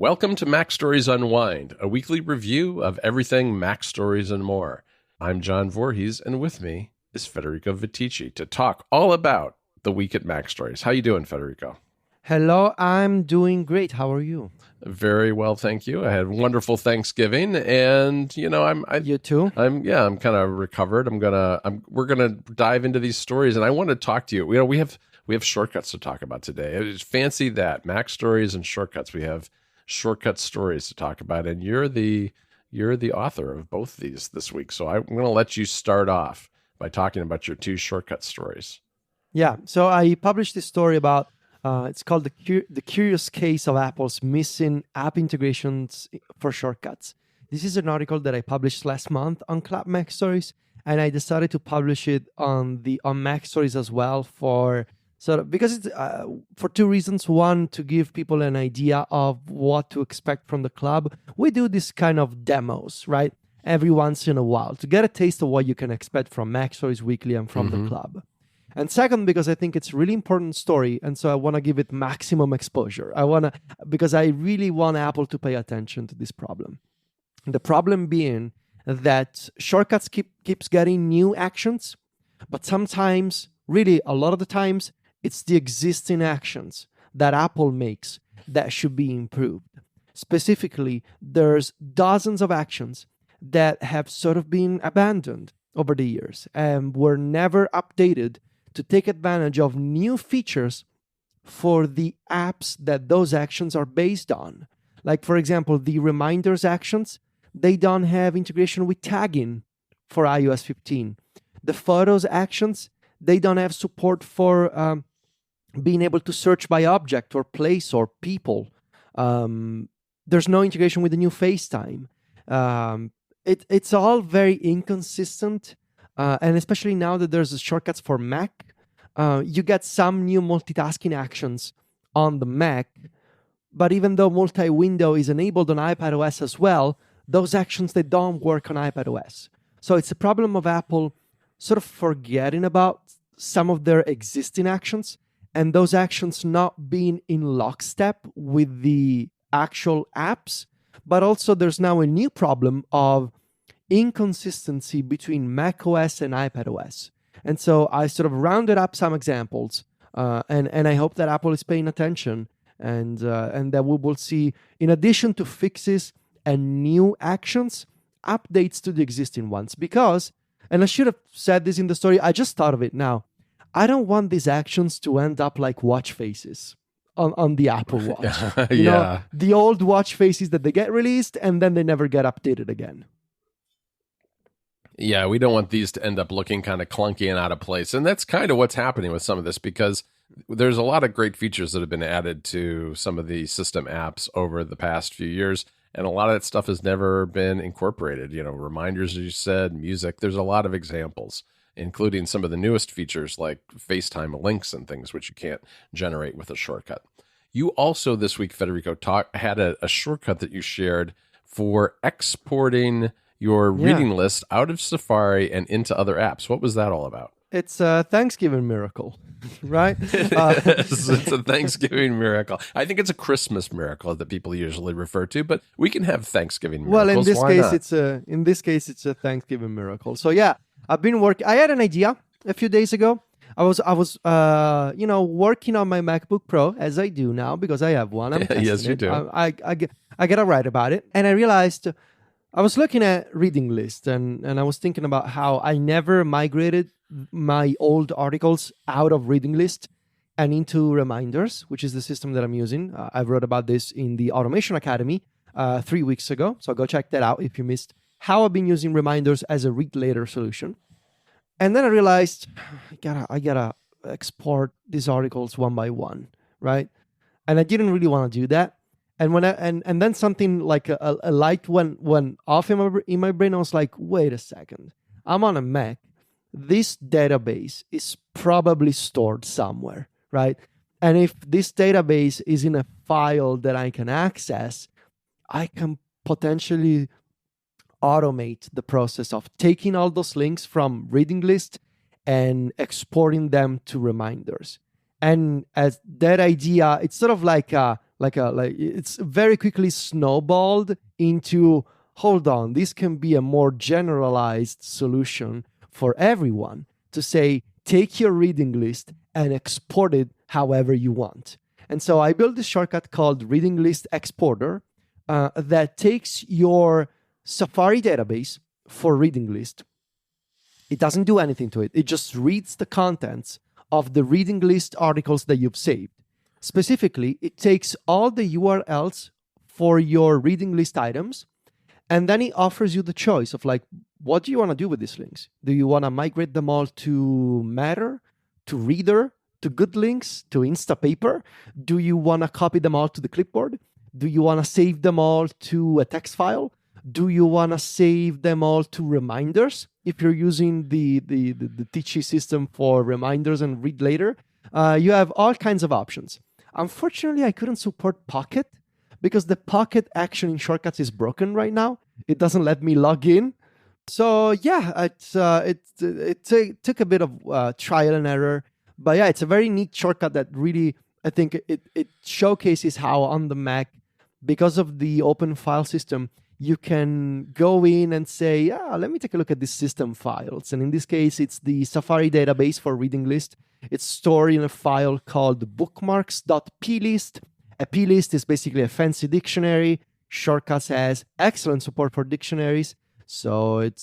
Welcome to MacStories Unwind, a weekly review of everything MacStories and more. I'm John Voorhees, and with me is Federico Viticci to talk all about the week at MacStories. How you doing, Federico? Hello, I'm doing great. How are you? Very well, thank you. I had a wonderful Thanksgiving, and You too? I'm kind of recovered. We're gonna dive into these stories, and I want to talk to you. We have shortcuts to talk about today. It's fancy that MacStories and shortcuts. We have shortcut stories to talk about, and you're the author of both these this week. So I'm going to let you start off by talking about your two shortcut stories. Yeah. So I published this story about. It's called the Curious Case of Apple's Missing App Integrations for Shortcuts. This is an article that I published last month on Club MacStories, and I decided to publish it on MacStories as well because it's for two reasons. One, to give people an idea of what to expect from the club. We do this kind of demos, right? Every once in a while to get a taste of what you can expect from MacStories Weekly and from the club. And second, because I think it's a really important story, and so I want to give it maximum exposure. Because I really want Apple to pay attention to this problem. The problem being that shortcuts keeps getting new actions, but sometimes, really a lot of the times, it's the existing actions that Apple makes that should be improved. Specifically, there's dozens of actions that have sort of been abandoned over the years and were never updated to take advantage of new features for the apps that those actions are based on. Like, for example, the reminders actions, they don't have integration with tagging for iOS 15. The photos actions, they don't have support for being able to search by object or place or people. There's no integration with the new FaceTime. It's all very inconsistent. And especially now that there's shortcuts for Mac, you get some new multitasking actions on the Mac. But even though multi-window is enabled on iPadOS as well, those actions, they don't work on iPadOS. So it's a problem of Apple sort of forgetting about some of their existing actions and those actions not being in lockstep with the actual apps. But also there's now a new problem of inconsistency between macOS and iPadOS. And so I sort of rounded up some examples, and I hope that Apple is paying attention and that we will see, in addition to fixes and new actions, updates to the existing ones. Because, and I should have said this in the story, I just thought of it now, I don't want these actions to end up like watch faces on the Apple Watch. You know, the old watch faces that they get released and then they never get updated again. Yeah, we don't want these to end up looking kind of clunky and out of place. And that's kind of what's happening with some of this, because there's a lot of great features that have been added to some of the system apps over the past few years. And a lot of that stuff has never been incorporated. You know, reminders, as you said, music. There's a lot of examples, including some of the newest features like FaceTime links and things, which you can't generate with a shortcut. You also this week, Federico, had a shortcut that you shared for exporting your reading list out of Safari and into other apps. What was that all about? It's a Thanksgiving miracle, right? It's a Thanksgiving miracle. I think it's a Christmas miracle that people usually refer to, but we can have Thanksgiving miracles. Well, in this case, not? it's a Thanksgiving miracle. So yeah, I've been working. I had an idea a few days ago. I was working on my MacBook Pro, as I do now because I have one. Yes, you do. I gotta write about it, and I realized I was looking at reading list, and I was thinking about how I never migrated my old articles out of reading list and into reminders, which is the system that I'm using. I wrote about this in the Automation Academy 3 weeks ago, so go check that out if you missed how I've been using reminders as a read later solution. And then I realized I gotta export these articles one by one, right? And I didn't really want to do that. And when and then something like a light went off in my brain. I was like, wait a second, I'm on a Mac. This database is probably stored somewhere, right? And if this database is in a file that I can access, I can potentially automate the process of taking all those links from reading list and exporting them to reminders. And as that idea, it's sort of like a like it's very quickly snowballed into, hold on, this can be a more generalized solution for everyone to say, take your reading list and export it however you want. And so I built this shortcut called Reading List Exporter that takes your Safari database for reading list. It doesn't do anything to it. It just reads the contents of the reading list articles that you've saved. Specifically, it takes all the URLs for your reading list items, and then it offers you the choice of like, what do you want to do with these links? Do you want to migrate them all to Matter, to Reader, to Good Links, to Instapaper? Do you want to copy them all to the clipboard? Do you want to save them all to a text file? Do you want to save them all to reminders if you're using the Tichy system for reminders and read later? You have all kinds of options. Unfortunately, I couldn't support Pocket because the Pocket action in shortcuts is broken right now. It doesn't let me log in. So yeah, it took a bit of trial and error. But yeah, it's a very neat shortcut that really, I think it showcases how on the Mac, because of the open file system, you can go in and say, yeah, let me take a look at the system files. And in this case, it's the Safari database for reading list. It's stored in a file called bookmarks.plist. A plist is basically a fancy dictionary. Shortcuts has excellent support for dictionaries. So it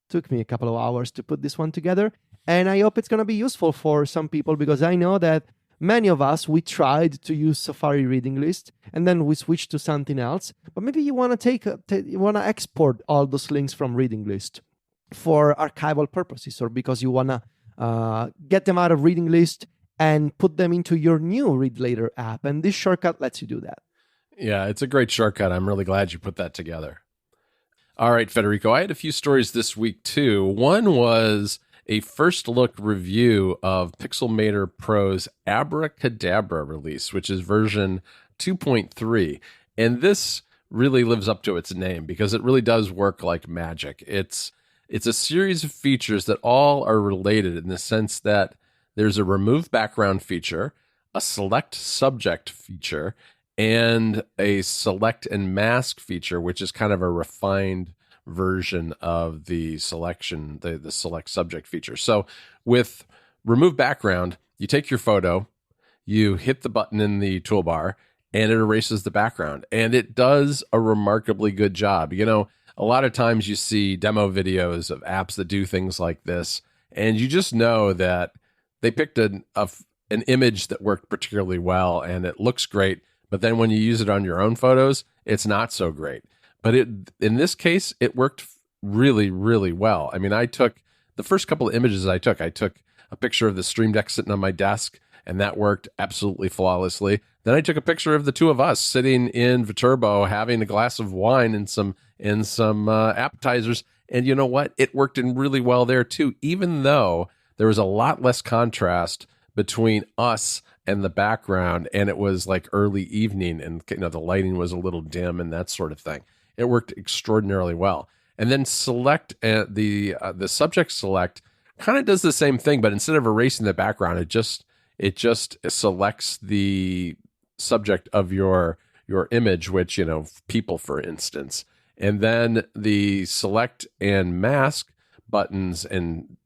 took me a couple of hours to put this one together. And I hope it's going to be useful for some people, because I know that many of us, we tried to use Safari reading list and then we switched to something else. But maybe you want to export all those links from reading list for archival purposes, or because you want to get them out of reading list and put them into your new Read Later app. And this shortcut lets you do that. Yeah, it's a great shortcut. I'm really glad you put that together. All right, Federico, I had a few stories this week too. One was a first look review of Pixelmator Pro's Abracadabra release, which is version 2.3. And this really lives up to its name because it really does work like magic. It's a series of features that all are related in the sense that there's a remove background feature, a select subject feature, and a select and mask feature, which is kind of a refined version of the selection, the select subject feature. So with remove background, you take your photo, you hit the button in the toolbar, and it erases the background. And it does a remarkably good job. You know, a lot of times you see demo videos of apps that do things like this, and you just know that they picked an image that worked particularly well, and it looks great. But then when you use it on your own photos, it's not so great. But in this case, it worked really, really well. I mean, I took the first couple of images I took a picture of the Stream Deck sitting on my desk, and that worked absolutely flawlessly. Then I took a picture of the two of us sitting in Viterbo having a glass of wine and some appetizers. And you know what? It worked in really well there too, even though there was a lot less contrast between us and the background, and it was like early evening, and the lighting was a little dim and that sort of thing. It worked extraordinarily well. And then select the subject select kind of does the same thing, but instead of erasing the background, it just selects the subject of your image, which, people, for instance. And then the select and mask buttons and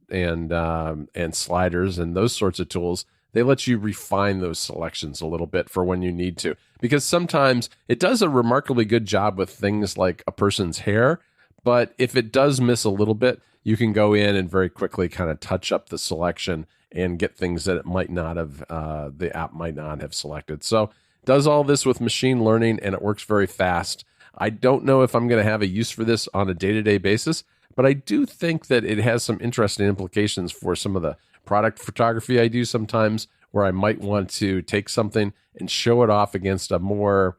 sliders and those sorts of tools, they let you refine those selections a little bit for when you need to. Because sometimes it does a remarkably good job with things like a person's hair, but if it does miss a little bit, you can go in and very quickly kind of touch up the selection and get things that it might not have, the app might not have selected. So it does all this with machine learning, and it works very fast. I don't know if I'm going to have a use for this on a day-to-day basis, but I do think that it has some interesting implications for some of the product photography I do sometimes, where I might want to take something and show it off against a more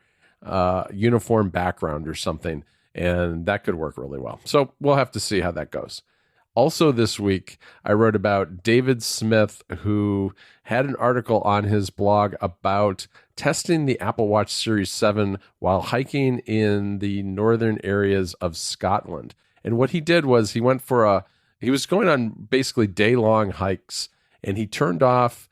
uniform background or something, and that could work really well. So we'll have to see how that goes. Also this week, I wrote about David Smith, who had an article on his blog about testing the Apple Watch Series 7 while hiking in the northern areas of Scotland. And what he did was he was going on basically day-long hikes, and he turned off,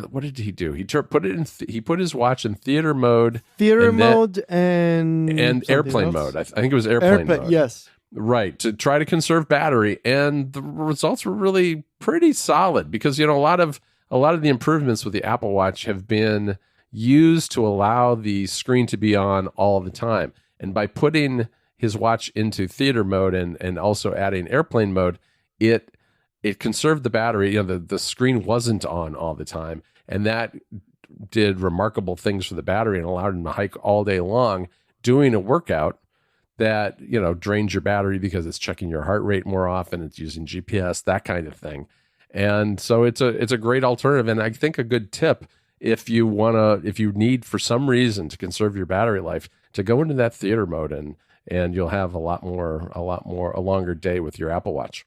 what did he do? He put it in. He put his watch in theater mode, mode, and airplane mode. I think it was airplane mode. Yes, right, to try to conserve battery, and the results were really pretty solid because a lot of the improvements with the Apple Watch have been used to allow the screen to be on all the time, and by putting his watch into theater mode and also adding airplane mode, it conserved the battery. The screen wasn't on all the time, and that did remarkable things for the battery and allowed him to hike all day long doing a workout that, drains your battery because it's checking your heart rate more often. It's using GPS, that kind of thing. And so it's a great alternative. And I think a good tip if you need for some reason to conserve your battery life, to go into that theater mode and you'll have a longer day with your Apple Watch.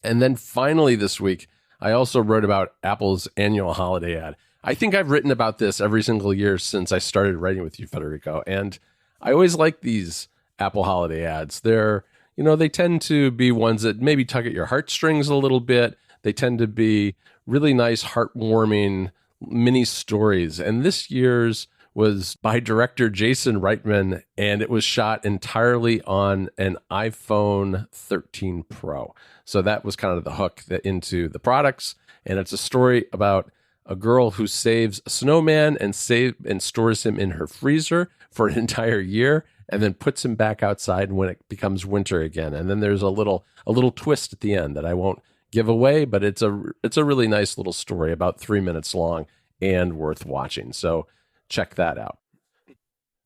And then finally this week, I also wrote about Apple's annual holiday ad. I think I've written about this every single year since I started writing with you, Federico. And I always like these Apple holiday ads. They tend to be ones that maybe tug at your heartstrings a little bit. They tend to be really nice, heartwarming mini stories. And this year's was by director Jason Reitman, and it was shot entirely on an iPhone 13 Pro. So that was kind of the hook into the products. And it's a story about a girl who saves a snowman and stores him in her freezer for an entire year, and then puts him back outside when it becomes winter again. And then there's a little twist at the end that I won't give away, but it's a really nice little story, about 3 minutes long and worth watching. So check that out.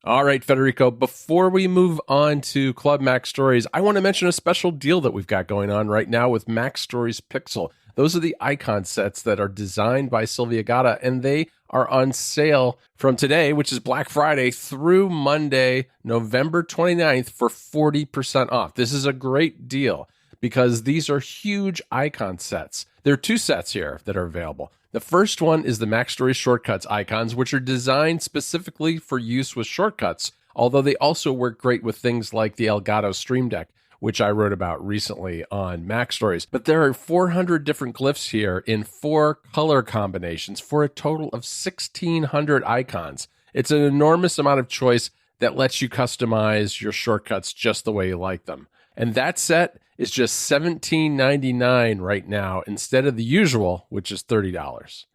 All right, Federico, before we move on to Club Mac Stories, I want to mention a special deal that we've got going on right now with MacStories Pixel. Those are the icon sets that are designed by Sylvia Gatta, and they are on sale from today, which is Black Friday, through Monday, November 29th for 40% off. This is a great deal because these are huge icon sets. There are two sets here that are available. The first one is the MacStories Shortcuts icons, which are designed specifically for use with shortcuts, although they also work great with things like the Elgato Stream Deck, which I wrote about recently on MacStories. But there are 400 different glyphs here in 4 color combinations for a total of 1,600 icons. It's an enormous amount of choice that lets you customize your shortcuts just the way you like them. And that set is just $17.99 right now instead of the usual, which is $30.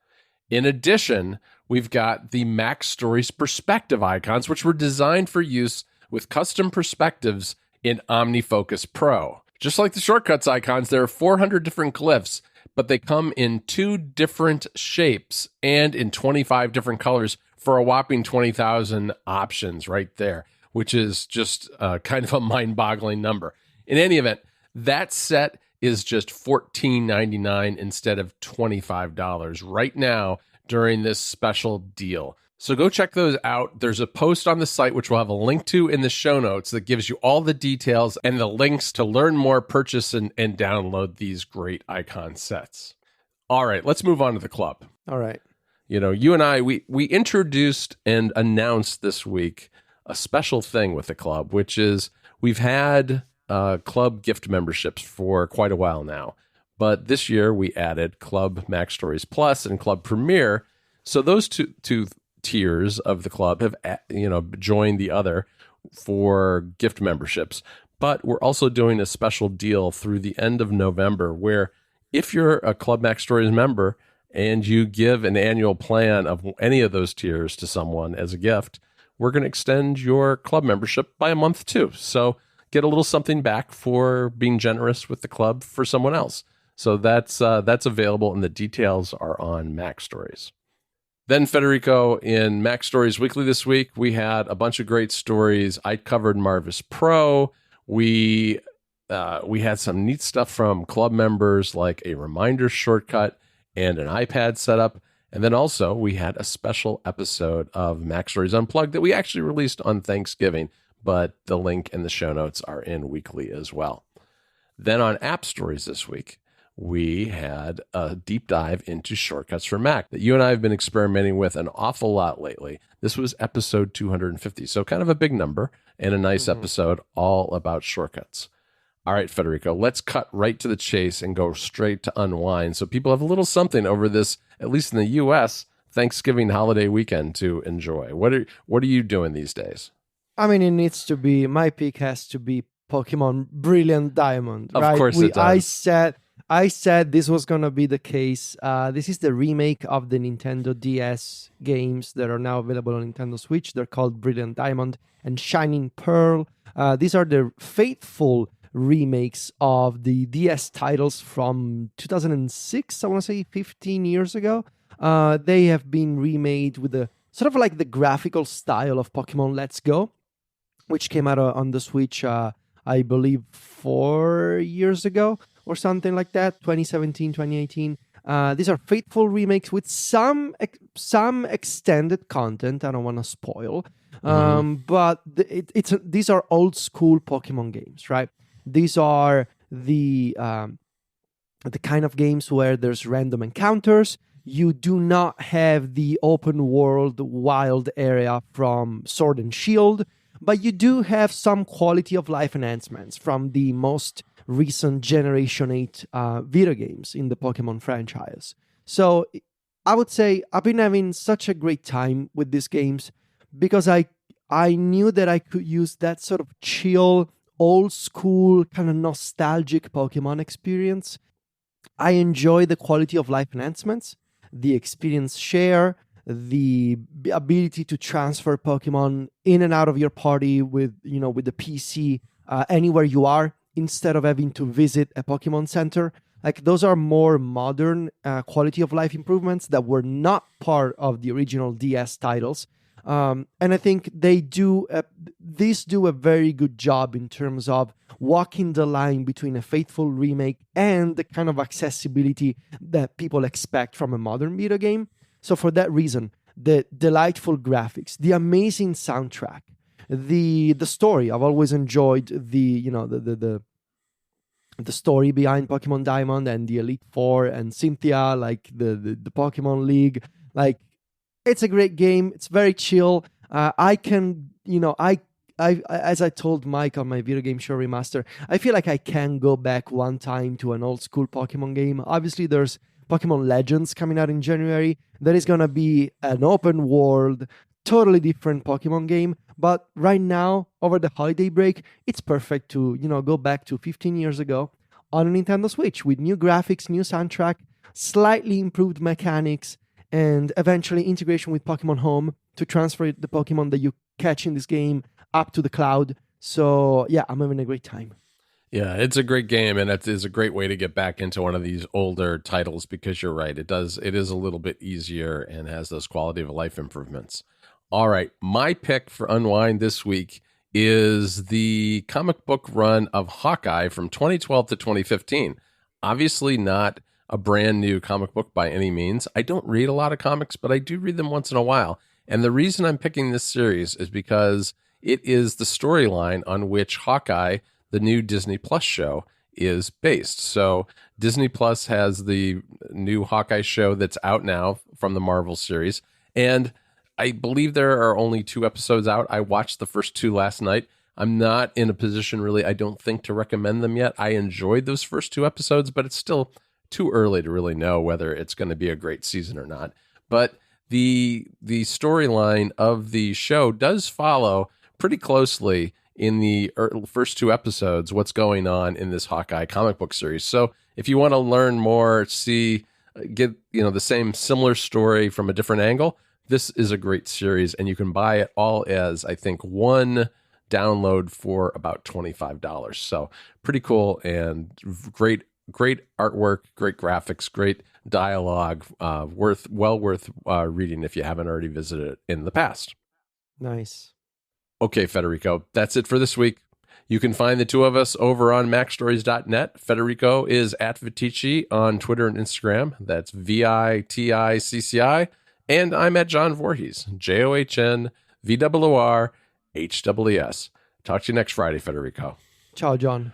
In addition, we've got the MacStories Perspective icons, which were designed for use with custom perspectives in OmniFocus Pro. Just like the shortcuts icons, there are 400 different glyphs, but they come in 2 different shapes and in 25 different colors for a whopping 20,000 options right there, which is just kind of a mind-boggling number. In any event, that set is just $14.99 instead of $25 right now during this special deal. So go check those out. There's a post on the site, which we'll have a link to in the show notes, that gives you all the details and the links to learn more, purchase, and download these great icon sets. All right, let's move on to the club. All right. You and I, we introduced and announced this week a special thing with the club, which is we've had club gift memberships for quite a while now. But this year we added Club MacStories Plus and Club Premier. So those two tiers of the club have joined the other for gift memberships. But we're also doing a special deal through the end of November where if you're a Club MacStories member and you give an annual plan of any of those tiers to someone as a gift, we're going to extend your club membership by a month too. So get a little something back for being generous with the club for someone else. So that's available, and the details are on MacStories. Then, Federico, in MacStories Weekly this week, we had a bunch of great stories. I covered Marvis Pro. We had some neat stuff from club members, like a reminder shortcut and an iPad setup. And then also we had a special episode of MacStories Unplugged that we actually released on Thanksgiving, but the link and the show notes are in Weekly as well. Then on App Stories this week, we had a deep dive into shortcuts for Mac that you and I have been experimenting with an awful lot lately. This was episode 250, so kind of a big number and a nice episode all about shortcuts. All right, Federico, let's cut right to the chase and go straight to Unwind. So people have a little something over this, at least in the U.S., Thanksgiving holiday weekend to enjoy. What are you doing these days? I mean, it needs to be, my pick has to be Pokemon Brilliant Diamond, right? Of course it does. I said this was going to be the case. This is the remake of the Nintendo DS games that are now available on Nintendo Switch. They're called Brilliant Diamond and Shining Pearl. These are the faithful remakes of the DS titles from 2006, I want to say 15 years ago. They have been remade with the sort of like the graphical style of Pokemon Let's Go, which came out on the Switch, I believe 4 years ago or something like that, 2017, 2018. These are faithful remakes with some extended content. I don't want to spoil, but these are old school Pokemon games, right? These are the kind of games where there's random encounters. You do not have the open world wild area from Sword and Shield, but you do have some quality of life enhancements from the most recent Generation 8 video games in the Pokemon franchise. So I would say I've been having such a great time with these games because I knew that I could use that sort of chill, old school, kind of nostalgic Pokemon experience. I enjoy the quality of life enhancements, the experience share, the ability to transfer Pokemon in and out of your party with the PC anywhere you are instead of having to visit a Pokemon Center. Like those are more modern quality of life improvements that were not part of the original DS titles. And I think these do a very good job in terms of walking the line between a faithful remake and the kind of accessibility that people expect from a modern video game. So for that reason, the delightful graphics, the amazing soundtrack, the story. I've always enjoyed the story behind Pokemon Diamond and the Elite Four and Cynthia, like the Pokemon League. Like, it's a great game. It's very chill. As I told Mike on my video game show Remaster, I feel like I can go back one time to an old school Pokemon game. Obviously, there's Pokemon Legends coming out in January. That is going to be an open world, totally different Pokemon game. But right now, over the holiday break, it's perfect to, go back to 15 years ago on a Nintendo Switch with new graphics, new soundtrack, slightly improved mechanics, and eventually integration with Pokemon Home to transfer the Pokemon that you catch in this game up to the cloud. So yeah, I'm having a great time. Yeah, it's a great game, and it is a great way to get back into one of these older titles because you're right. It is a little bit easier and has those quality of life improvements. All right, my pick for Unwind this week is the comic book run of Hawkeye from 2012 to 2015. Obviously not a brand new comic book by any means. I don't read a lot of comics, but I do read them once in a while. And the reason I'm picking this series is because it is the storyline on which Hawkeye, the new Disney Plus show, is based. So Disney Plus has the new Hawkeye show that's out now from the Marvel series. And I believe there are only 2 episodes out. I watched the first 2 last night. I'm not in a position really, I don't think, to recommend them yet. I enjoyed those first 2 episodes, but it's still too early to really know whether it's going to be a great season or not. But the storyline of the show does follow pretty closely in the first 2 episodes what's going on in this Hawkeye comic book series. So if you want to learn more, get the same similar story from a different angle, this is a great series, and you can buy it all as, I think, one download for about $25. So pretty cool and great artwork, great graphics, great dialogue, worth reading if you haven't already visited it in the past. Nice. Okay, Federico, that's it for this week. You can find the 2 of us over on MacStories.net. Federico is at Vitici on Twitter and Instagram. That's VITICCI. And I'm at John Voorhees, JOHNVOORHWS. Talk to you next Friday, Federico. Ciao, John.